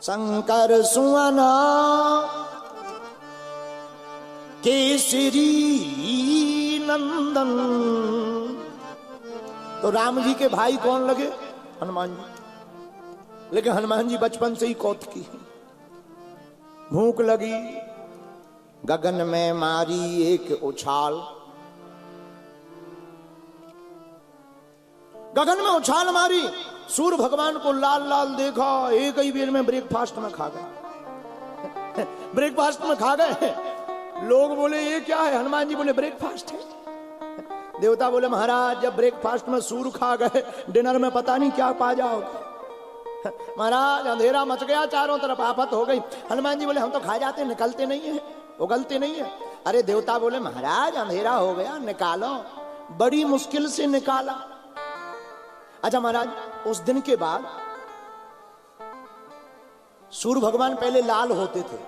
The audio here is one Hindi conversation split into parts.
शंकर सुवन केसरी नंदन। तो राम जी के भाई कौन लगे? हनुमान जी। लेकिन हनुमान जी बचपन से ही कौतुकी, भूख लगी, गगन में मारी एक उछाल, गगन में उछाल मारी, सूर्य भगवान को लाल लाल देखा, एक ही बेर में ब्रेकफास्ट में खा गए। ब्रेकफास्ट में खा गए। लोग बोले ये क्या है? हनुमान जी बोले ब्रेकफास्ट है। देवता बोले महाराज जब ब्रेकफास्ट में सूर्य खा गए, डिनर में पता नहीं क्या पा जाओगे। महाराज अंधेरा मच गया, चारों तरफ आफत हो गई। हनुमान जी बोले हम तो खा जाते, निकलते नहीं है, उगलते नहीं है। अरे देवता बोले महाराज अंधेरा हो गया, निकालो। बड़ी मुश्किल से निकाला। अच्छा महाराज, उस दिन के बाद सूर्य भगवान पहले लाल होते थे,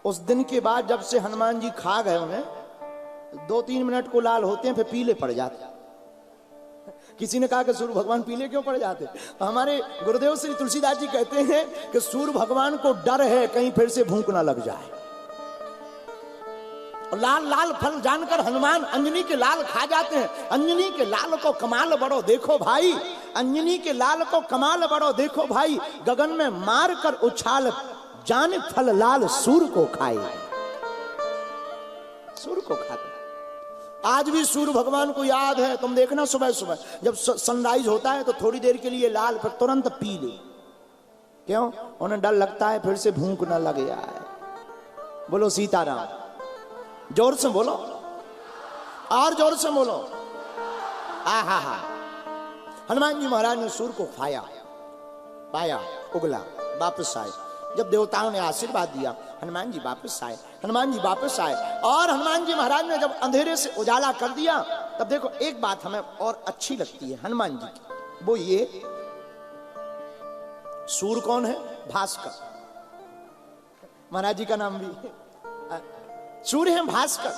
उस दिन के बाद जब से हनुमान जी खा गए उन्हें 2-3 मिनट को लाल होते हैं, फिर पीले पड़ जाते। किसी ने कहा कि सूर्य भगवान पीले क्यों पड़ जाते? तो हमारे गुरुदेव श्री तुलसीदास जी कहते हैं कि सूर्य भगवान को डर है कहीं फिर से भूख ना लग जाए। और लाल लाल फल जानकर हनुमान अंजनी के लाल खा जाते हैं। अंजनी के लाल को कमाल बड़ो देखो भाई, अंजनी के लाल को कमाल बड़ो देखो भाई, गगन में मार कर उछाल, जाने फल लाल सूर्य को खाए। सूर्य को खाते। आज भी सूर्य भगवान को याद है। तुम देखना सुबह सुबह जब सनराइज होता है तो थोड़ी देर के लिए लाल, फिर तुरंत पीले। क्यों? उन्हें डर लगता है फिर से भूख ना लग जाए। बोलो सीताराम। जोर से बोलो, और जोर से बोलो। आहा हा। हनुमान जी महाराज ने सूर्य को खाया, पाया, उगला, वापस आए। जब देवताओं ने आशीर्वाद दिया, हनुमान जी वापस आए। हनुमान जी वापस आए और हनुमान जी महाराज ने जब अंधेरे से उजाला कर दिया, तब देखो एक बात हमें और अच्छी लगती है हनुमान जी की, वो ये, सूर्य कौन है? भास्कर। महाराज जी का नाम भी सूर्य है, भास्कर।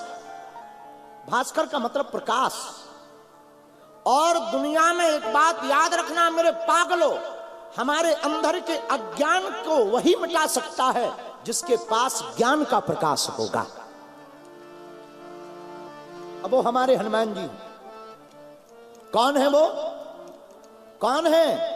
भास्कर का मतलब प्रकाश। और दुनिया में एक बात याद रखना मेरे पागलों, हमारे अंदर के अज्ञान को वही मिटा सकता है जिसके पास ज्ञान का प्रकाश होगा। अब वो हमारे हनुमान जी कौन है? वो कौन है?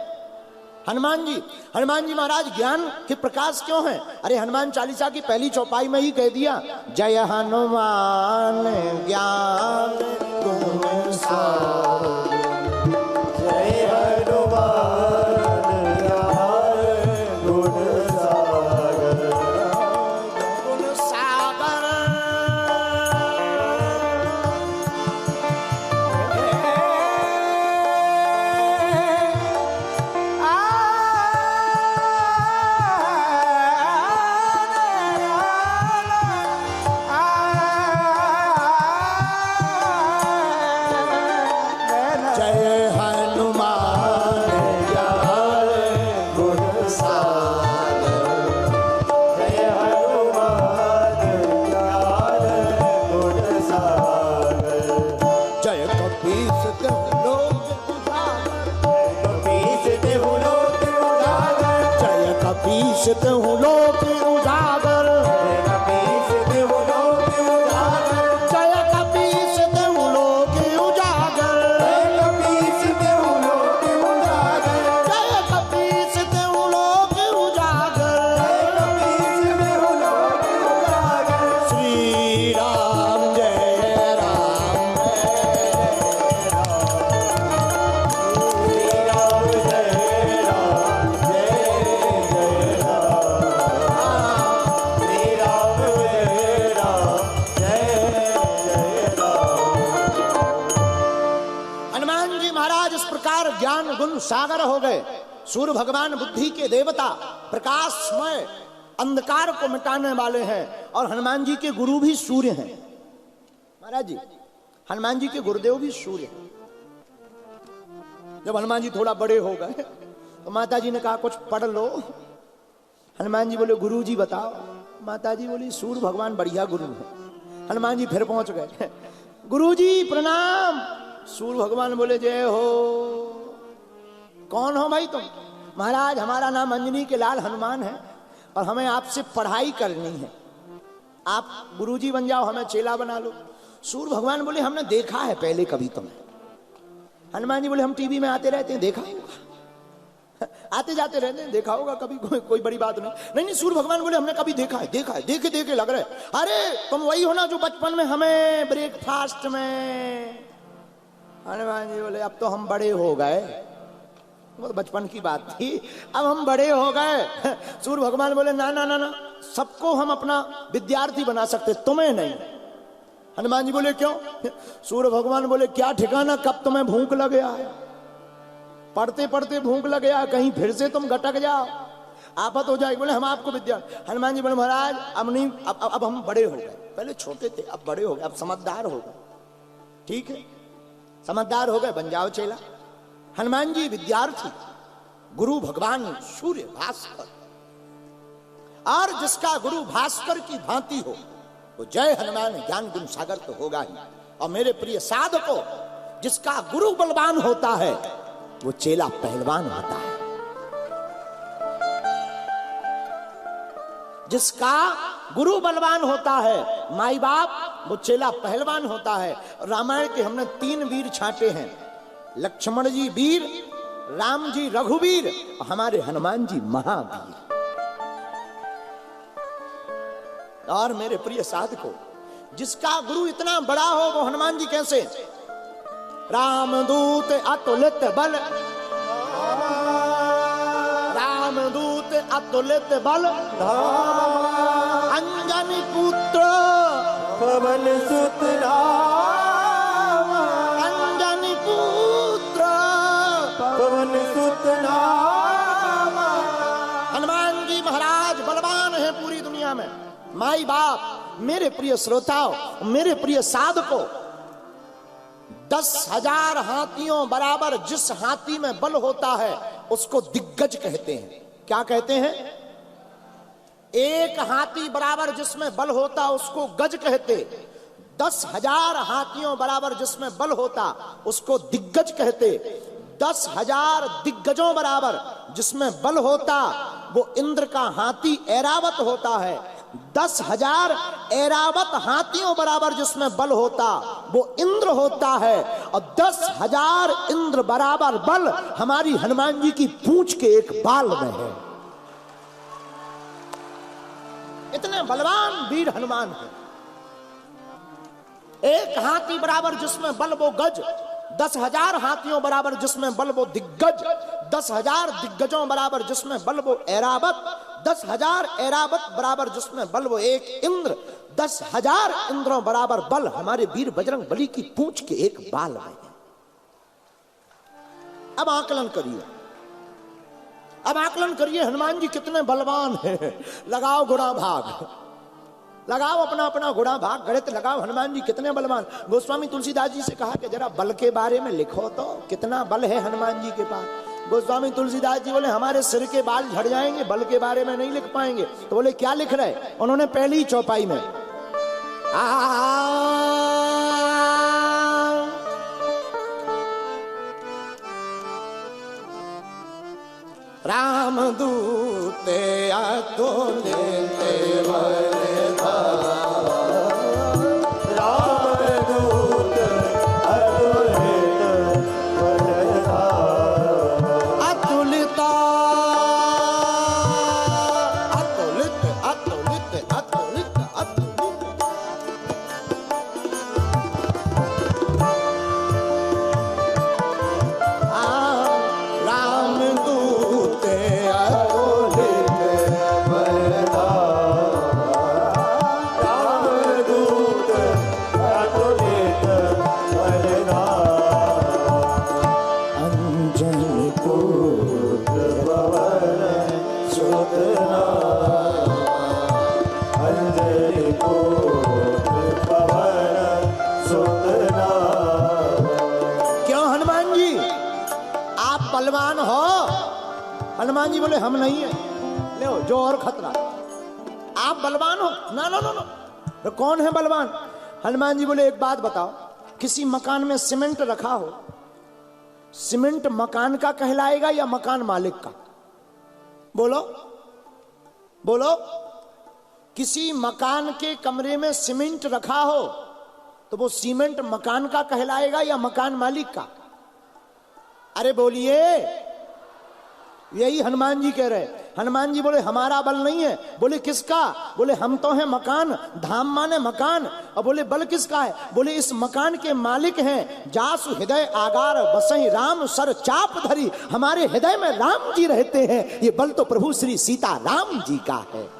हनुमान जी। हनुमान जी महाराज ज्ञान के प्रकाश क्यों हैं? अरे हनुमान चालीसा की पहली चौपाई में ही कह दिया, जय हनुमान ज्ञान गुण सागर, जय हनुमान ज्ञान गुण सागर, गुण सागर। सागर हो गए। सूर्य भगवान बुद्धि के देवता, प्रकाशमय, अंधकार को मिटाने वाले हैं। और हनुमान जी के गुरु भी सूर्य हैं। महाराज जी हनुमान जी के गुरुदेव भी सूर्य हैं। जब हनुमान जी थोड़ा बड़े हो गए तो माता जी ने कहा कुछ पढ़ लो। हनुमान जी बोले गुरु जी बताओ। माता जी बोली सूर्य भगवान बढ़िया गुरु है। हनुमान जी फिर पहुंच गए, गुरु जी प्रणाम। सूर्य भगवान बोले जय हो। कौन हो भाई तुम? महाराज हमारा नाम अंजनी के लाल हनुमान है और हमें आपसे पढ़ाई करनी है, आप गुरुजी बन जाओ, हमें चेला बना लो। सूर्य भगवान बोले हमने देखा है पहले कभी तुम्हें। हनुमान जी बोले हम टीवी में आते रहते हैं, देखा होगा, आते जाते रहते हैं, देखा होगा कभी, कोई बड़ी बात नहीं। नहीं सूर्य भगवान बोले हमने कभी देखा है, देखे देखे लग रहे। अरे तुम वही हो ना जो बचपन में हमें ब्रेकफास्ट में। हनुमान जी बोले अब तो हम बड़े हो गए, वो तो बचपन की बात थी, अब हम बड़े हो गए। सूर्य भगवान बोले ना ना ना ना, सबको हम अपना विद्यार्थी बना सकते, तुम्हें नहीं। हनुमान जी बोले क्यों? सूर्य भगवान बोले क्या ठिकाना कब तुम्हें भूख लग गया है, पढ़ते पढ़ते भूख लग गया, कहीं फिर से तुम गटक जाओ, आफत हो जाएगी। बोले हम आपको विद्या। हनुमान जी बोले महाराज अब नहीं, अब हम बड़े हो गए, पहले छोटे थे अब बड़े हो गए, अब समझदार हो गए। ठीक है समझदार हो गए, बन जाओ चेला। हनुमान जी विद्यार्थी, गुरु भगवान सूर्य भास्कर, और जिसका गुरु भास्कर की भांति हो वो जय हनुमान ज्ञान गुण सागर तो होगा ही। और मेरे प्रिय साधको, जिसका गुरु बलवान होता है वो चेला पहलवान होता है। जिसका गुरु बलवान होता है, माई बाप, वो चेला पहलवान होता है। रामायण के हमने 3 वीर छांटे हैं, लक्ष्मण जी वीर, राम जी रघुवीर, और हमारे हनुमान जी महावीर। और मेरे प्रिय साधको, जिसका गुरु इतना बड़ा हो वो हनुमान जी कैसे? रामदूत अतुलित बल, रामदूत अतुलित बल, अंजनी पुत्र पवन सुत राम, अंजनी पुत्र पवन सुत राम। हनुमान जी महाराज बलवान है पूरी दुनिया में। माई बाप, मेरे प्रिय श्रोताओ, मेरे प्रिय साधकों, 10,000 हाथियों बराबर जिस हाथी में बल होता है उसको दिग्गज कहते हैं। क्या कहते हैं? एक हाथी बराबर जिसमें बल होता उसको गज कहते, 10,000 हाथियों बराबर जिसमें बल होता उसको दिग्गज कहते, 10,000 दिग्गजों बराबर जिसमें बल होता वो इंद्र का हाथी ऐरावत होता है, 10,000 ऐरावत हाथियों बराबर जिसमें बल होता वो इंद्र होता है, और 10,000 इंद्र बराबर बल हमारी हनुमान जी की पूंछ के एक बाल में है। इतने बलवान वीर हनुमान है। एक हाथी बराबर जिसमें बल वो गज, 10,000 हाथियों बराबर जिसमें बल वो दिग्गज, 10,000 दिग्गजों बराबर जिसमें बल वो ऐरावत, 10,000 ऐरावत बराबर जिसमें बल वो एक इंद्र, 10,000 इंद्रों बराबर बल हमारे वीर बजरंग बली की पूंछ के एक बाल में है। अब आकलन करिए, अब आकलन करिए हनुमान जी कितने बलवान हैं। लगाओ गुणा भाग, लगाओ अपना अपना गुणा भाग, गणित लगाओ, हनुमान जी कितने बलवान। गोस्वामी तुलसीदास जी से कहा कि जरा बल के बारे में लिखो तो, कितना बल है हनुमान जी के पास। गोस्वामी तुलसीदास जी बोले हमारे सिर के बाल झड़ जाएंगे, बल के बारे में नहीं लिख पाएंगे। तो बोले क्या लिख रहे? उन्होंने पहली चौपाई में रामदूत अतुलित बल, रामदूत अतुलित बल, अतुलित अतुलित अतुलित अतुलित अतुलित। रामदूत बलवान हो? हनुमान जी बोले हम नहीं है। ले जो और खतरा, आप बलवान हो? ना ना ना ना। तो कौन है बलवान? हनुमान जी बोले एक बात बताओ, किसी मकान में सीमेंट रखा हो, सीमेंट मकान का कहलाएगा या मकान मालिक का? बोलो बोलो। किसी मकान के कमरे में सीमेंट रखा हो तो वो सीमेंट मकान का कहलाएगा या मकान मालिक का? अरे बोलिए। यही हनुमान जी कह रहे। हनुमान जी बोले हमारा बल नहीं है। बोले किसका? बोले हम तो हैं मकान, धाम माने मकान। और बोले बल किसका है? बोले इस मकान के मालिक हैं। जासु हृदय आगार बसई राम सर चाप धरी। हमारे हृदय में राम जी रहते हैं। ये बल तो प्रभु श्री सीता राम जी का है।